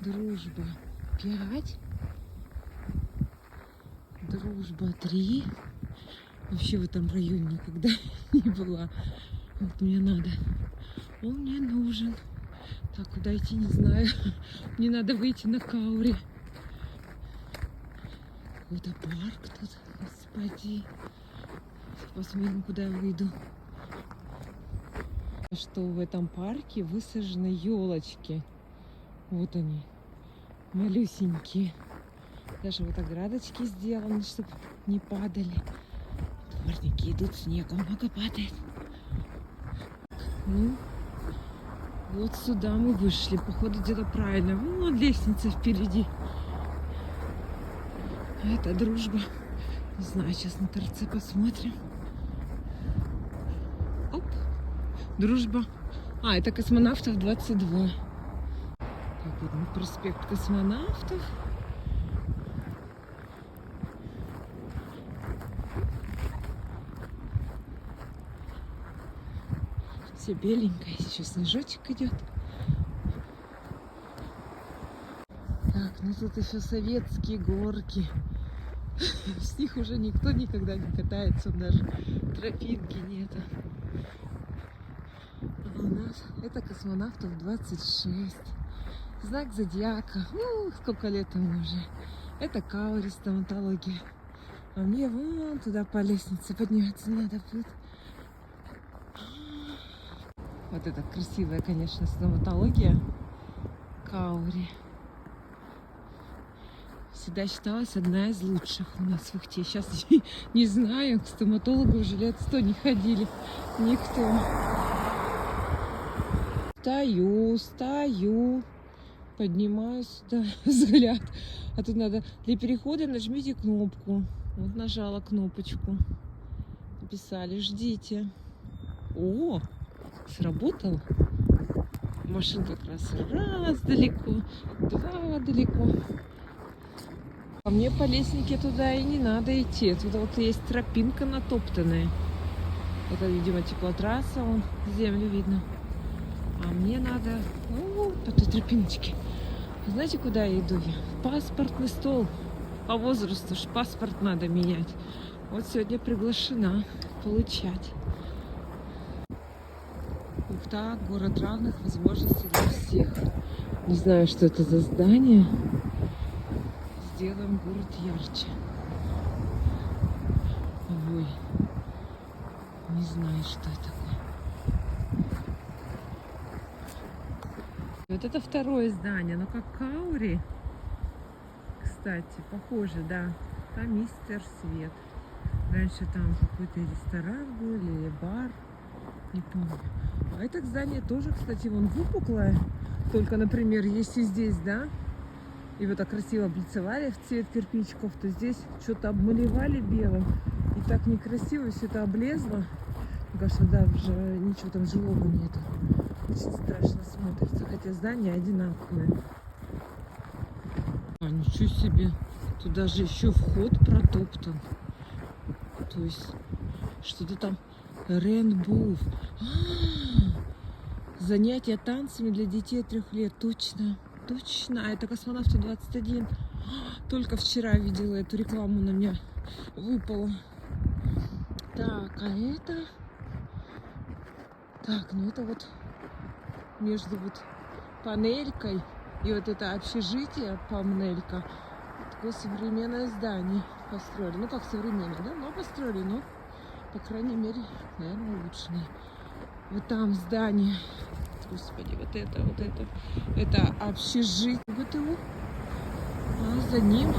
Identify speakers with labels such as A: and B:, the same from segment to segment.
A: Дружба 5. Дружба 3. Вообще в этом районе никогда не была. Вот мне надо. Он мне нужен. Так, куда идти, не знаю. Мне надо выйти на Каури. Какой-то парк тут, господи. Посмотрим, куда я выйду. Что в этом парке высажены елочки. Вот они, малюсенькие. Даже вот оградочки сделаны, чтобы не падали. Дворники идут, снега много падает. Ну, вот сюда мы вышли. Походу, где-то правильно. Вон лестница впереди. Это дружба. Не знаю, сейчас на торце посмотрим. Оп. Дружба. А, это Космонавтов 22. Так, вот проспект Космонавтов. Все беленькое. Сейчас снежочек идет. Так, ну тут еще советские горки. С них уже никто никогда не катается, даже тропинки нету. А у нас это Космонавтов 26. Знак зодиака. Сколько лет ему уже. Это Каури, стоматология. А мне вон туда по лестнице подняться надо будет. Вот это красивая, конечно, стоматология. Каури. Всегда считалась одна из лучших у нас в Ухте. Сейчас не знаю, к стоматологу уже лет 100 не ходили. Никто. Стою. Поднимаю сюда взгляд. А тут надо для перехода нажмите кнопку. Вот нажала кнопочку. Написали, ждите. О, сработало. Машин как раз далеко, 2 далеко. А мне по лестнике туда и не надо идти. Тут вот есть тропинка натоптанная. Это, видимо, теплотрасса, вон землю видно. А мне надо по той тропиночке. Знаете, куда я иду? В паспортный стол. По возрасту ж паспорт надо менять. Вот сегодня приглашена получать. Ухта, город равных возможностей для всех. Не знаю, что это за здание. Сделаем город ярче. Ой, не знаю, что это такое. Вот это второе здание, но как Каури, кстати, похоже, да. Там Мистер Свет. Раньше там какой-то ресторан был или бар, не помню. А это здание тоже, кстати, вон выпуклое. Только, например, если здесь, да, его так красиво облицевали в цвет кирпичиков, то здесь что-то обмалевали белым. И так некрасиво все это облезло. Мне кажется, да, уже ничего там жилого нету. Очень страшно смотрится, хотя здания одинаковые. А, ничего себе. Тут даже еще вход протоптан. То есть что-то там Рейнбоу. Занятия танцами для детей 3 лет. Точно. Точно. А это Космонавты 21. Только вчера видела эту рекламу, на меня выпала. Так, а это... Так, ну это вот между вот панелькой и вот это общежитие, панелька. Такое современное здание построили. Ну как современное, да? Но построили, но, по крайней мере, наверное, улучшенное. Вот там здание. Господи, вот это. Это общежитие ВТУ. А за ним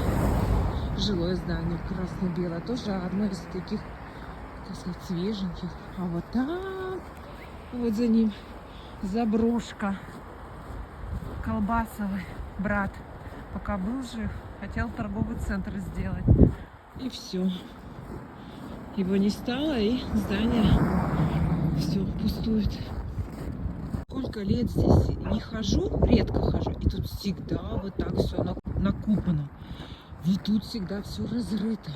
A: жилое здание красно-белое. Тоже одно из таких, так сказать, свеженьких. А вот там, вот за ним, заброшка. Колбасовый брат, пока был жив, хотел торговый центр сделать. И все. Его не стало, и здание все пустует. Сколько лет здесь не хожу, редко хожу, и тут всегда вот так все накупано. Вот тут всегда все разрыто.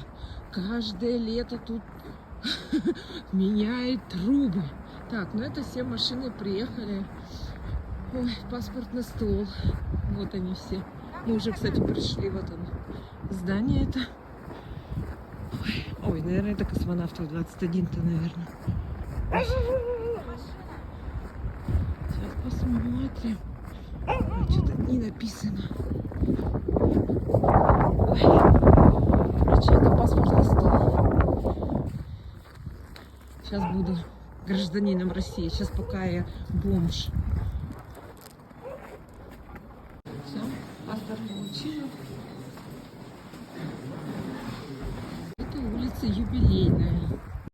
A: Каждое лето тут меняет трубы. Так, ну это все машины приехали Ой, паспортный стол. Вот они все. Мы уже, кстати, пришли. Вот он. Здание это. Ой, наверное, это космонавтов 21-то, наверное. Сейчас посмотрим. Ой, что-то не написано. Ой. Короче, это паспортный стол. Сейчас буду гражданином России. Сейчас пока я бомж. Все, паспорт получила.